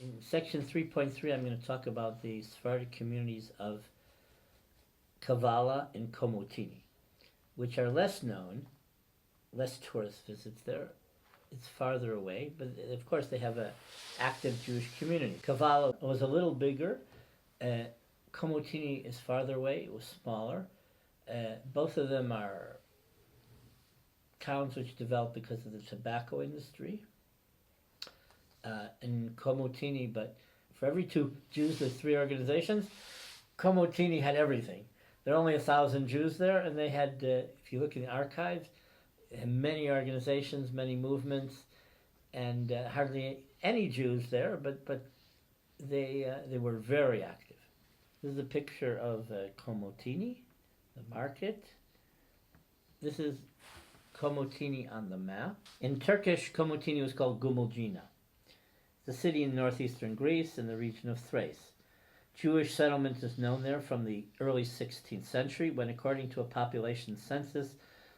In section 3.3, I'm going to talk about the Sephardic communities of Kavala and Komotini, which are less known, less tourist visits there. It's farther away, but of course they have an active Jewish community. Kavala was a little bigger. Komotini is farther away. It was smaller. Both of them are towns which developed because of the tobacco industry. In Komotini, but for every two Jews, there's three organizations. Komotini had everything. There are only 1,000 Jews there, and they had, if you look in the archives, many organizations, many movements, and hardly any Jews there, but they were very active. This is a picture of Komotini, the market. This is Komotini on the map. In Turkish, Komotini was called Gumuljina. It's a city in northeastern Greece in the region of Thrace. Jewish settlement is known there from the early 16th century, when, according to a population census,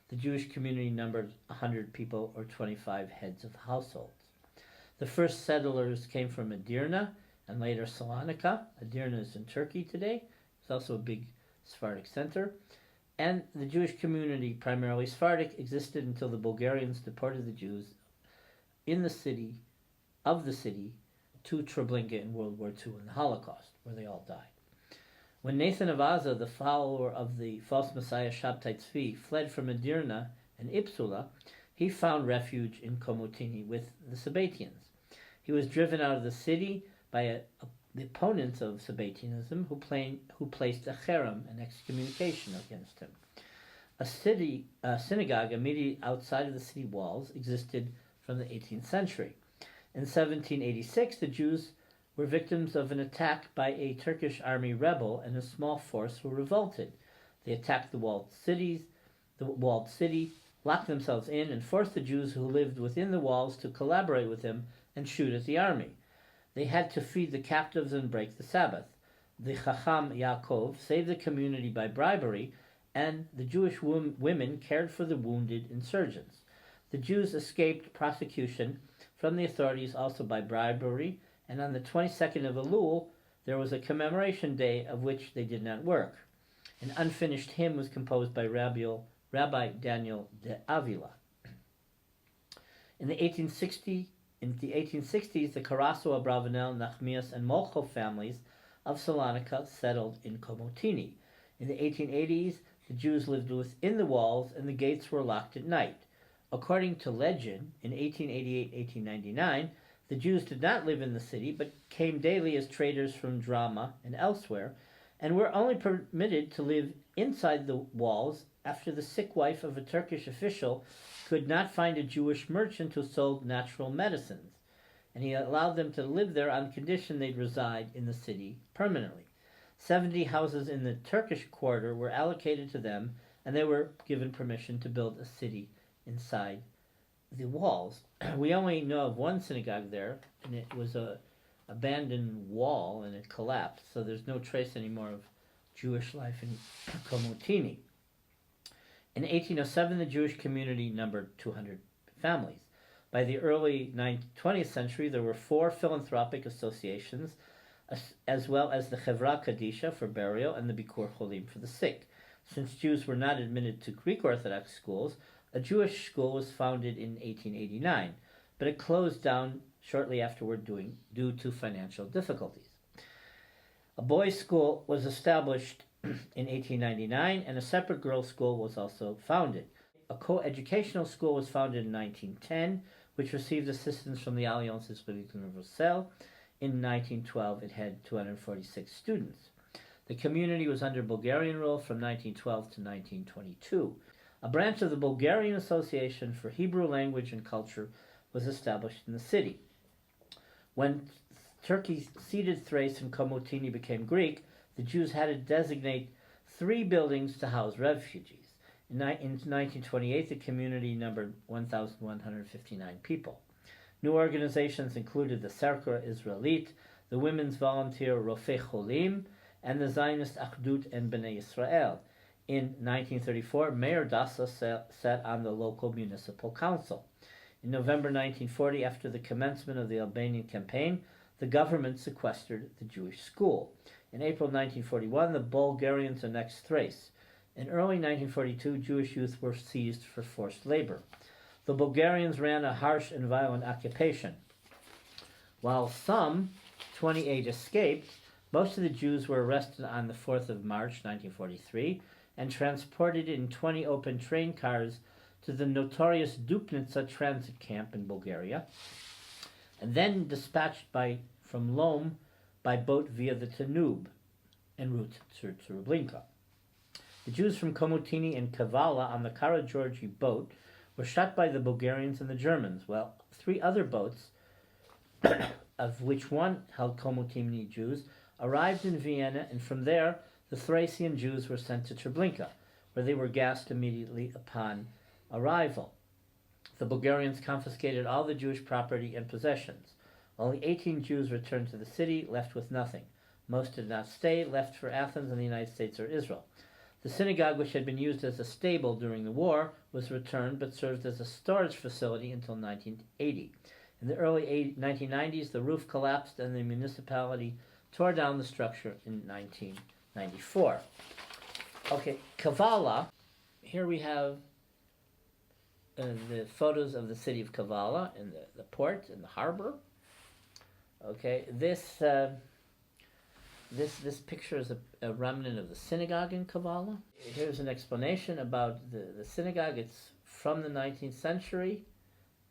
the Jewish community numbered 100 people or 25 heads of households. The first settlers came from Edirne and later Salonika. Edirne is in Turkey today. It's also a big Sephardic center. And the Jewish community, primarily Sephardic, existed until the Bulgarians deported the Jews in the city to Treblinka in World War II in the Holocaust, where they all died. When Nathan of Aza, the follower of the false messiah Shabtai Tzvi, fled from Edirne and Ipsula, he found refuge in Komotini with the Sabbatians. He was driven out of the city by the opponents of Sabbatianism, who placed a cherem, an excommunication, against him. A synagogue immediately outside of the city walls existed from the 18th century. In 1786, the Jews were victims of an attack by a Turkish army rebel, and a small force were revolted. They attacked the walled city, locked themselves in, and forced the Jews who lived within the walls to collaborate with them and shoot at the army. They had to feed the captives and break the Sabbath. The Chacham Yaakov saved the community by bribery, and the Jewish women cared for the wounded insurgents. The Jews escaped prosecution from the authorities also by bribery, and on the 22nd of Elul, there was a commemoration day of which they did not work. An unfinished hymn was composed by Rabbi Daniel de Avila. In the 1860s, the Karaso, Abravanel, Nachmias, and Molcho families of Salonika settled in Komotini. In the 1880s, the Jews lived within the walls, and the gates were locked at night. According to legend, in 1888-1899, the Jews did not live in the city, but came daily as traders from Drama and elsewhere, and were only permitted to live inside the walls after the sick wife of a Turkish official could not find a Jewish merchant who sold natural medicines, and he allowed them to live there on condition they'd reside in the city permanently. 70 houses in the Turkish quarter were allocated to them, and they were given permission to build a city inside the walls. We only know of one synagogue there, and it was a abandoned wall, and it collapsed, so there's no trace anymore of Jewish life in Komotini. In 1807, the Jewish community numbered 200 families. By the early 20th century, there were 4 philanthropic associations, as well as the Chevra Kadisha for burial and the Bikur Cholim for the sick. Since Jews were not admitted to Greek Orthodox schools, a Jewish school was founded in 1889, but it closed down shortly afterward due to financial difficulties. A boys' school was established in 1899, and a separate girls' school was also founded. A co-educational school was founded in 1910, which received assistance from the Alliance Historique Universelle. In 1912, it had 246 students. The community was under Bulgarian rule from 1912 to 1922. A branch of the Bulgarian Association for Hebrew Language and Culture was established in the city. When Turkey ceded Thrace and Komotini became Greek, the Jews had to designate 3 buildings to house refugees. In 1928, the community numbered 1,159 people. New organizations included the Cercle Israelite, the Women's Volunteer Rofei Cholim, and the Zionist Achdut and Bnei Israel. In 1934, Mayor Dassa sat on the local municipal council. In November 1940, after the commencement of the Albanian campaign, the government sequestered the Jewish school. In April 1941, the Bulgarians annexed Thrace. In early 1942, Jewish youth were seized for forced labor. The Bulgarians ran a harsh and violent occupation. While some, 28, escaped, most of the Jews were arrested on the 4th of March 1943 and transported in 20 open train cars to the notorious Dupnica transit camp in Bulgaria, and then dispatched from Lom by boat via the Danube en route to Treblinka. The Jews from Komotini and Kavala on the Karageorgi boat were shot by the Bulgarians and the Germans, while 3 other boats, of which one held Komotini Jews, arrived in Vienna, and from there the Thracian Jews were sent to Treblinka, where they were gassed immediately upon arrival. The Bulgarians confiscated all the Jewish property and possessions. Only 18 Jews returned to the city, left with nothing. Most did not stay, left for Athens and the United States or Israel. The synagogue, which had been used as a stable during the war, was returned but served as a storage facility until 1980. In the early 1990s, the roof collapsed and the municipality tore down the structure in 1994. Okay, Kavala. Here we have the photos of the city of Kavala and the port and the harbor. Okay, this picture is a remnant of the synagogue in Kavala. Here's an explanation about the synagogue. It's from the 19th century,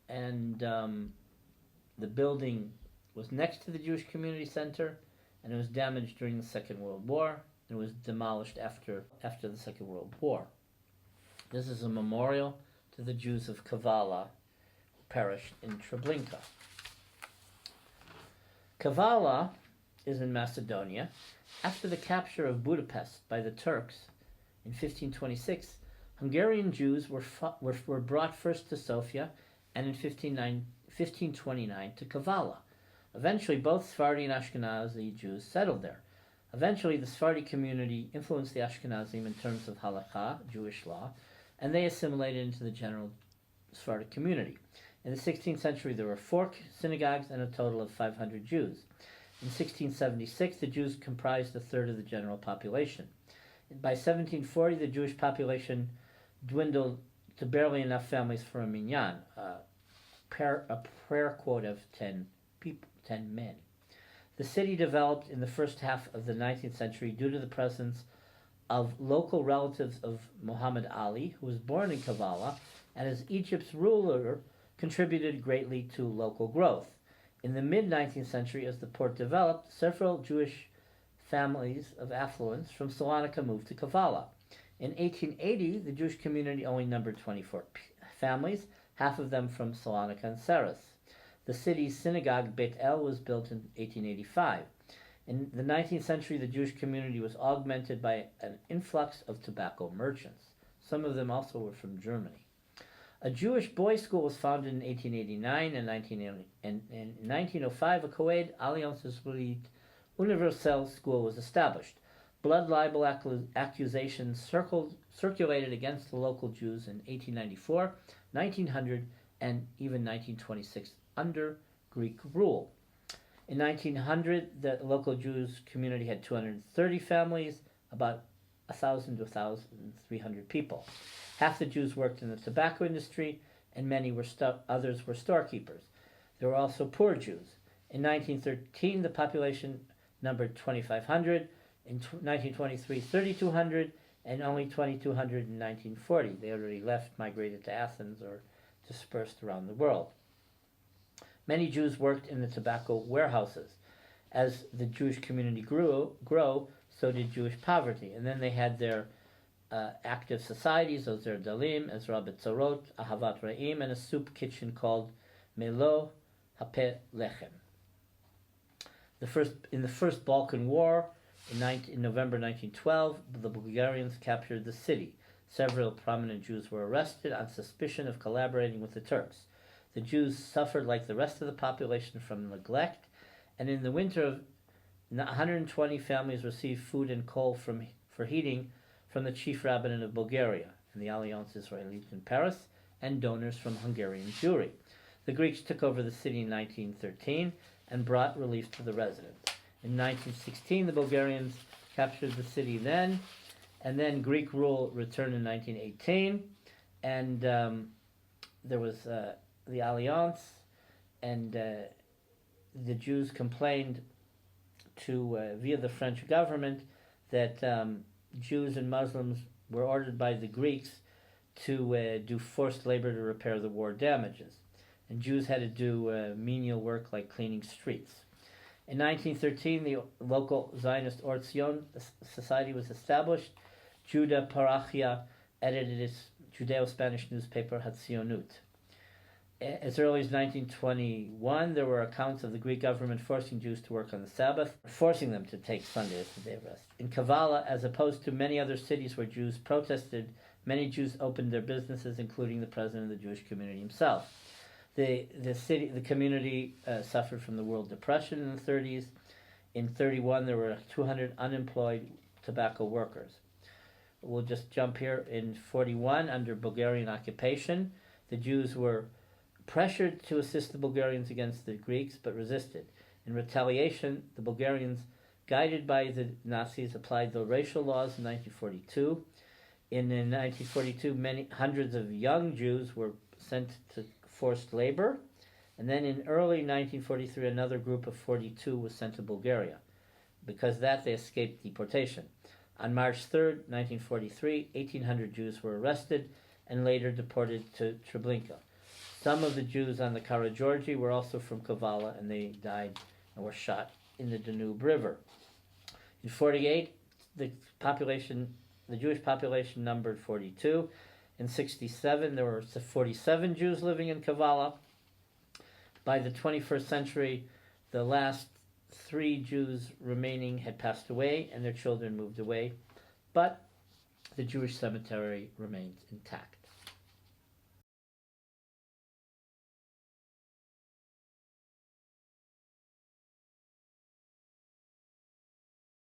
and the building was next to the Jewish Community Center, and it was damaged during the Second World War, and was demolished after the Second World War. This is a memorial to the Jews of Kavala who perished in Treblinka. Kavala is in Macedonia. After the capture of Budapest by the Turks in 1526, Hungarian Jews were brought first to Sofia and in 1529 to Kavala. Eventually, both Sephardi and Ashkenazi Jews settled there. Eventually, the Sephardi community influenced the Ashkenazim in terms of halakha, Jewish law, and they assimilated into the general Sephardic community. In the 16th century, there were 4 synagogues and a total of 500 Jews. In 1676, the Jews comprised a third of the general population. By 1740, the Jewish population dwindled to barely enough families for a minyan, a prayer quota of 10 men. The city developed in the first half of the 19th century due to the presence of local relatives of Muhammad Ali, who was born in Kavala, and as Egypt's ruler, contributed greatly to local growth. In the mid-19th century, as the port developed, several Jewish families of affluence from Salonika moved to Kavala. In 1880, the Jewish community only numbered 24 families, half of them from Salonika and Saras. The city's synagogue, Beit El, was built in 1885. In the 19th century, the Jewish community was augmented by an influx of tobacco merchants. Some of them also were from Germany. A Jewish boys' school was founded in 1889 and in 1905 a Coed Alliance Universelle school was established. Blood libel accusations circulated against the local Jews in 1894, 1900, and even 1926 under Greek rule. In 1900, the local Jewish community had 230 families, about 1,000 to 1,300 people. Half the Jews worked in the tobacco industry, and others were storekeepers. There were also poor Jews. In 1913, the population numbered 2,500. In 1923, 3,200, and only 2,200 in 1940. They already left, migrated to Athens, or dispersed around the world. Many Jews worked in the tobacco warehouses. As the Jewish community grew, so did Jewish poverty. And then they had their active societies, Ozer Dalim, Ezra Betzorot, Ahavat Ra'im, and a soup kitchen called Melo Hape Lechem. In the first Balkan War, in November 1912, the Bulgarians captured the city. Several prominent Jews were arrested on suspicion of collaborating with the Turks. The Jews suffered like the rest of the population from neglect, and in the winter, 120 families received food and coal for heating from the chief rabbinate of Bulgaria and the Alliance Israelite in Paris, and donors from Hungarian Jewry. The Greeks took over the city in 1913 and brought relief to the residents. In 1916, the Bulgarians captured the city then, and then Greek rule returned in 1918, and there was the Alliance, and the Jews complained via the French government that Jews and Muslims were ordered by the Greeks to do forced labor to repair the war damages. And Jews had to do menial work like cleaning streets. In 1913, the local Zionist Or Tzion Society was established. Judah Parachia edited its Judeo-Spanish newspaper Hatzionut. As early as 1921, there were accounts of the Greek government forcing Jews to work on the Sabbath, forcing them to take Sunday as the day of rest. In Kavala, as opposed to many other cities where Jews protested, many Jews opened their businesses, including the president of the Jewish community himself. The community suffered from the World Depression in the 30s. In 31, there were 200 unemployed tobacco workers. We'll just jump here. In 41, under Bulgarian occupation, the Jews were pressured to assist the Bulgarians against the Greeks, but resisted. In retaliation, the Bulgarians, guided by the Nazis, applied the racial laws in 1942. In 1942, hundreds of young Jews were sent to forced labor, and then in early 1943, another group of 42 was sent to Bulgaria. Because of that, they escaped deportation. On March 3rd, 1943, 1,800 Jews were arrested and later deported to Treblinka. Some of the Jews on the Karageorgi were also from Kavala, and they died and were shot in the Danube River. In 48, the Jewish population numbered 42. In 67, there were 47 Jews living in Kavala. By the 21st century, the last 3 Jews remaining had passed away, and their children moved away, but the Jewish cemetery remains intact.